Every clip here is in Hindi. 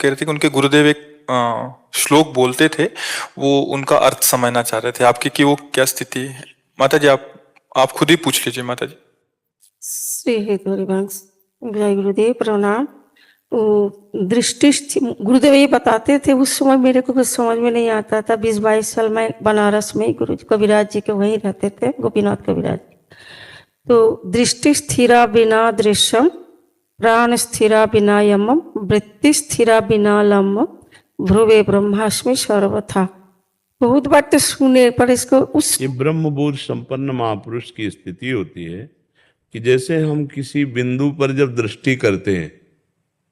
कह रहे थे कि उनके गुरुदेव एक श्लोक बोलते थे, वो उनका अर्थ समझना चाह रहे थे आपकी कि वो क्या स्थिति है। माता जी आप खुद ही पूछ लीजिए माता जी। श्री हेतु हरिवंश। जय गुरुदेव, प्रणाम। वो दृष्टि गुरुदेव ये बताते थे, उस समय मेरे को कुछ समझ में नहीं आता था। 20-22 साल मैं बनारस में गुरु कविराज जी के वहीं रहते थे, गोपीनाथ कविराज। तो दृष्टि स्थिरा बिना दृश्यम, प्राण स्थिरा बिना यमम, वृत्ति स्थिरा बिना लम्ब, ध्रुवे ब्रह्मास्मि सर्वथा। बहुत बात सुने पर इसको उस ये ब्रह्मबोध संपन्न महापुरुष की स्थिति होती है कि जैसे हम किसी बिंदु पर जब दृष्टि करते हैं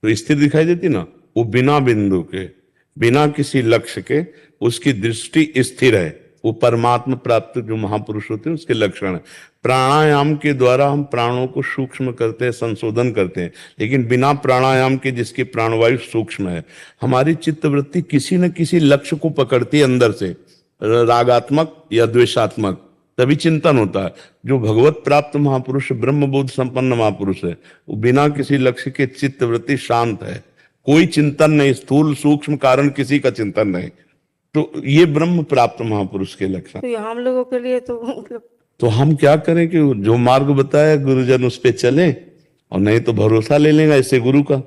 तो स्थिति दिखाई देती ना, वो बिना बिंदु के, बिना किसी लक्ष्य के उसकी दृष्टि स्थिर है। वो परमात्मा प्राप्त जो महापुरुष होते हैं उसके लक्षण है। प्राणायाम के द्वारा हम प्राणों को सूक्ष्म करते हैं, संशोधन करते हैं, लेकिन बिना प्राणायाम के जिसकी प्राणवायु सूक्ष्म है, हमारी चित्तवृत्ति किसी न किसी लक्ष्य को पकड़ती है अंदर से, रागात्मक या द्वेषात्मक, तभी चिंतन होता है। जो भगवत प्राप्त महापुरुष, ब्रह्मबोध संपन्न महापुरुष है, वो बिना किसी लक्ष्य के चित्तवृत्ति शांत है, कोई चिंतन नहीं, स्थूल सूक्ष्म कारण किसी का चिंतन नहीं। तो ये ब्रह्म प्राप्त महापुरुष के लक्षण। तो हम लोगों के लिए तो हम क्या करें कि जो मार्ग बताया गुरुजन उस पे चलें, और नहीं तो भरोसा ले लेंगे ऐसे गुरु का।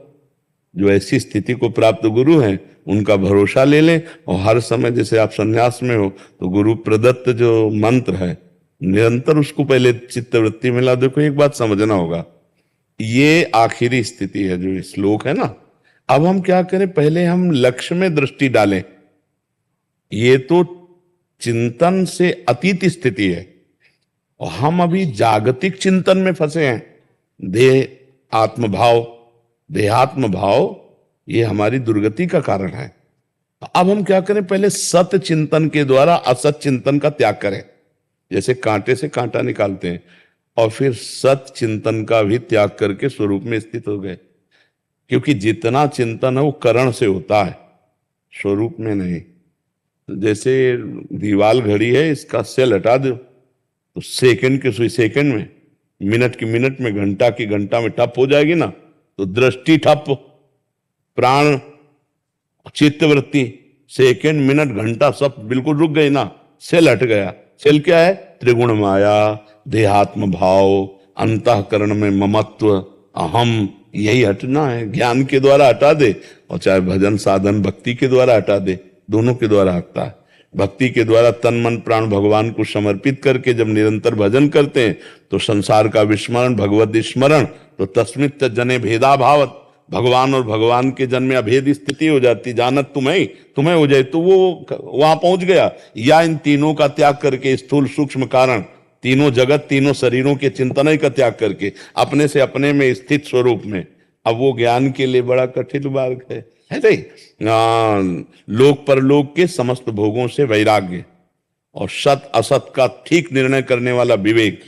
जो ऐसी स्थिति को प्राप्त गुरु हैं उनका भरोसा ले लें, और हर समय जैसे आप संन्यास में हो तो गुरु प्रदत्त जो मंत्र है निरंतर उसको पहले चित्तवृत्ति में ला। देखो एक बात समझना होगा, ये आखिरी स्थिति है जो श्लोक है ना। अब हम क्या करें, पहले हम लक्ष्य में दृष्टि डालें। ये तो चिंतन से अतीत स्थिति है और हम अभी जागतिक चिंतन में फंसे हैं। देह आत्मभाव, देहात्म भाव, ये हमारी दुर्गति का कारण है। अब हम क्या करें, पहले सत्य चिंतन के द्वारा असत चिंतन का त्याग करें। जैसे कांटे से कांटा निकालते हैं, और फिर सत्य चिंतन का भी त्याग करके स्वरूप में स्थित हो गए। क्योंकि जितना चिंतन है वो करण से होता है, स्वरूप में नहीं। जैसे दीवाल घड़ी है, इसका सेल हटा दो तो सेकंड के सुई सेकंड में, मिनट की मिनट में, घंटा की घंटा में ठप हो जाएगी ना। तो दृष्टि ठप, प्राण, चित्तवृत्ति, सेकंड, मिनट, घंटा सब बिल्कुल रुक गई ना, सेल हट गया। सेल क्या है? त्रिगुण माया, देहात्म भाव, अंतःकरण में ममत्व, अहम, यही हटना है। ज्ञान के द्वारा हटा दे, और चाहे भजन साधन भक्ति के द्वारा हटा दे, दोनों के द्वारा हटता है। भक्ति के द्वारा तन मन प्राण भगवान को समर्पित करके जब निरंतर भजन करते हैं तो संसार का विस्मरण, भगवत स्मरण, तो तस्मित जने भेदा भावत, भगवान और भगवान के जन में अभेद स्थिति हो जाती। जानत तुम्हें हो जाए तो वो वहां पहुंच गया। या इन तीनों का त्याग करके, स्थूल सूक्ष्म कारण, तीनों जगत, तीनों शरीरों के चिंतन का त्याग करके अपने से अपने में स्थित स्वरूप में, अब वो ज्ञान के लिए बड़ा कठिन मार्ग है नहीं। लोक परलोक के समस्त भोगों से वैराग्य, और सत असत का ठीक निर्णय करने वाला विवेक,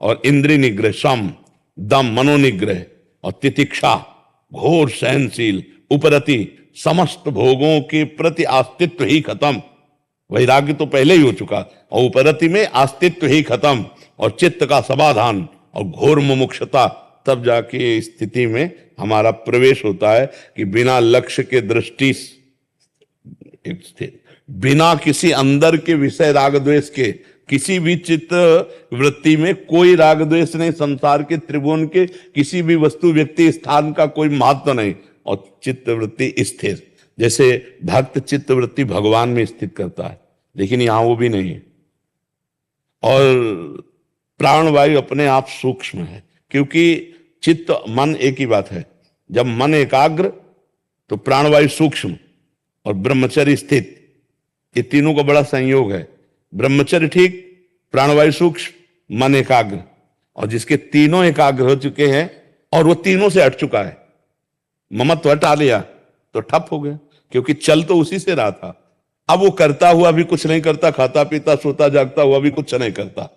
और इंद्रिय निग्रह, सम दम मनोनिग्रह, और तितिक्षा, घोर सहनशील, उपरति, समस्त भोगों के प्रति अस्तित्व ही खत्म। वैराग्य तो पहले ही हो चुका, और उपरति में अस्तित्व ही खत्म, और चित्त का समाधान, और घोर मुमुक्षता। तब जाके स्थिति में हमारा प्रवेश होता है कि बिना लक्ष्य के दृष्टि, बिना किसी अंदर के विषय राग द्वेष के, किसी भी चित्त वृत्ति में कोई राग द्वेष नहीं, संसार के त्रिभुवन के किसी भी वस्तु व्यक्ति स्थान का कोई महत्व नहीं, और चित्त वृत्ति स्थिर। जैसे भक्त चित्त वृत्ति भगवान में स्थित करता है, लेकिन यहां वो भी नहीं है। और प्राणवायु अपने आप सूक्ष्म है, क्योंकि चित्त मन एक ही बात है। जब मन एकाग्र तो प्राणवायु सूक्ष्म और ब्रह्मचर्य स्थित, ये तीनों का बड़ा संयोग है। ब्रह्मचर्य ठीक, प्राणवायु सूक्ष्म, मन एकाग्र। और जिसके तीनों एकाग्र हो चुके हैं और वो तीनों से हट चुका है, ममत्व हटा लिया, तो ठप हो गया। क्योंकि चल तो उसी से रहा था, अब वो करता हुआ भी कुछ नहीं करता, खाता पीता सोता जागता हुआ भी कुछ नहीं करता।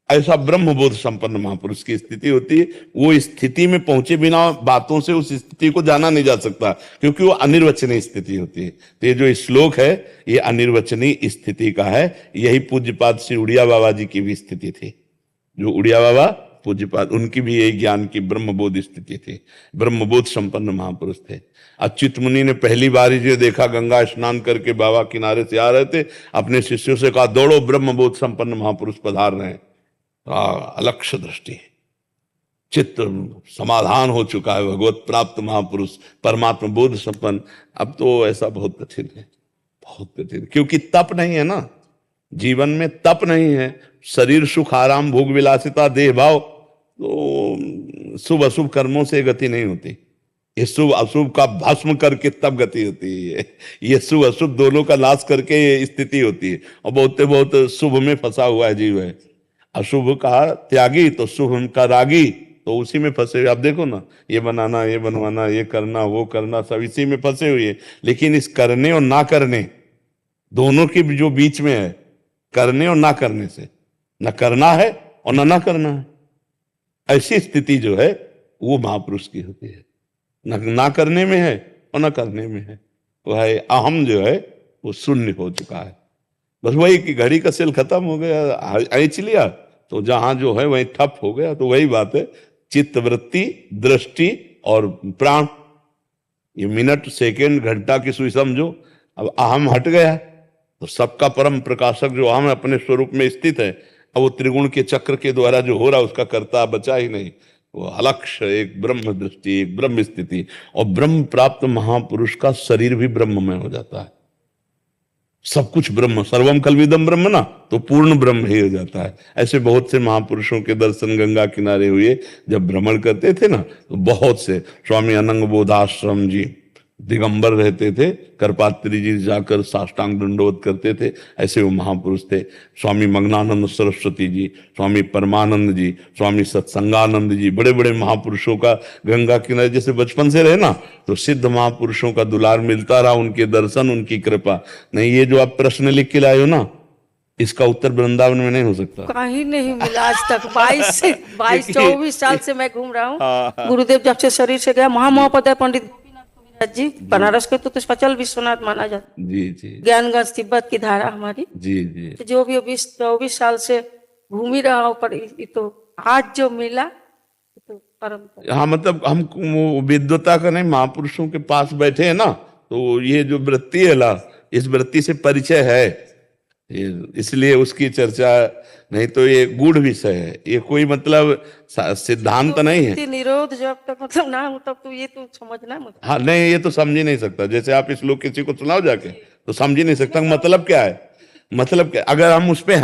ऐसा ब्रह्मबोध संपन्न महापुरुष की स्थिति होती है। वो स्थिति में पहुंचे बिना बातों से उस स्थिति को जाना नहीं जा सकता, क्योंकि वो अनिर्वचनीय स्थिति होती है। तो ये जो श्लोक है ये अनिर्वचनीय स्थिति का है। यही पूज्यपाद श्री उड़िया बाबा जी की भी स्थिति थी। जो उड़िया बाबा पूज्यपाद उनकी भी यही ज्ञान की ब्रह्मबोध स्थिति थी, ब्रह्मबोध संपन्न महापुरुष थे। अच्युत मुनि ने पहली बार ही जो देखा, गंगा स्नान करके बाबा किनारे से आ रहे थे, अपने शिष्यों से कहा दौड़ो ब्रह्मबोध संपन्न महापुरुष पधार रहे हैं। अलक्ष्य दृष्टि, चित्त समाधान हो चुका है, भगवत प्राप्त महापुरुष, परमात्मा बोध संपन्न। अब तो ऐसा बहुत कठिन है, बहुत कठिन, क्योंकि तप नहीं है ना, जीवन में तप नहीं है। शरीर सुख आराम भोग विलासिता देह भाव, तो शुभ अशुभ कर्मों से गति नहीं होती। ये शुभ अशुभ का भस्म करके तब गति होती है, ये शुभ अशुभ दोनों का नाश करके ये स्थिति होती है। और बहुत शुभ में फंसा हुआ है जीव है, अशुभ का त्यागी तो शुभ का रागी, तो उसी में फंसे हुए। आप देखो ना, ये बनाना, ये बनवाना, ये करना, वो करना, सब इसी में फंसे हुए। लेकिन इस करने और ना करने दोनों के जो बीच में है, करने और ना करने से, न करना है और ना करना है, ऐसी स्थिति जो है वो महापुरुष की होती है। ना करने में है और ना करने में है, वह है अहम जो है वो शून्य हो चुका है। बस वही कि घड़ी का सेल खत्म हो गया, ऐंच लिया तो जहां जो है वही ठप हो गया। तो वही बात है, चित्त वृत्ति, दृष्टि और प्राण, ये मिनट सेकंड घंटा की सुई समझो। अब अहम हट गया तो सबका परम प्रकाशक जो अहम अपने स्वरूप में स्थित है, अब वो त्रिगुण के चक्र के द्वारा जो हो रहा है उसका कर्ता बचा ही नहीं। वो अलक्ष्य, एक ब्रह्म दृष्टि, एक ब्रह्म स्थिति। और ब्रह्म प्राप्त महापुरुष का शरीर भी ब्रह्ममय हो जाता है, सब कुछ ब्रह्म, सर्वम कल्विदम ब्रह्म ना, तो पूर्ण ब्रह्म ही हो जाता है। ऐसे बहुत से महापुरुषों के दर्शन गंगा किनारे हुए, जब भ्रमण करते थे ना, तो बहुत से स्वामी अनंग बोधाश्रम जी दिगंबर रहते थे, करपात्री जी जाकर साष्टांग दंडवत करते थे, ऐसे वो महापुरुष थे। स्वामी मग्नानंद सरस्वती जी, स्वामी परमानंद जी, स्वामी सत्संगानंद जी, बड़े बड़े महापुरुषों का गंगा किनारे जैसे बचपन से रहे ना, तो सिद्ध महापुरुषों का दुलार मिलता रहा, उनके दर्शन, उनकी कृपा। नहीं, ये जो आप प्रश्न लिख के लाए हो ना, इसका उत्तर वृंदावन में नहीं हो सकता, कहीं नहीं मिला आज तक। 24 साल से मैं घूम रहा हूँ। गुरुदेव जब से शरीर से गया, महामहोपाध्याय पंडित जी बनारस के तो सचल विश्वनाथ माना जाता। जी जी, ज्ञानगंज तिब्बत की धारा हमारी। जी जी, तो जो भी 24 साल से घूम ही रहा हूँ, पर ये तो आज जो मिला तो परम। हाँ, मतलब हम वो विद्वता का नहीं, महापुरुषों के पास बैठे हैं ना, तो ये जो वृत्ति है ला, इस वृत्ति से परिचय है, इसलिए उसकी चर्चा। नहीं तो ये गूढ़ विषय है, ये कोई मतलब सिद्धांत नहीं है। निरोध जब तक मतलब ना हो तब तो ये तो समझना मतलब। हाँ नहीं, ये तो समझ ही नहीं सकता। जैसे आप इस लोग किसी को सुनाओ जाके तो समझ ही नहीं सकता मतलब क्या है, मतलब क्या, अगर हम उस पे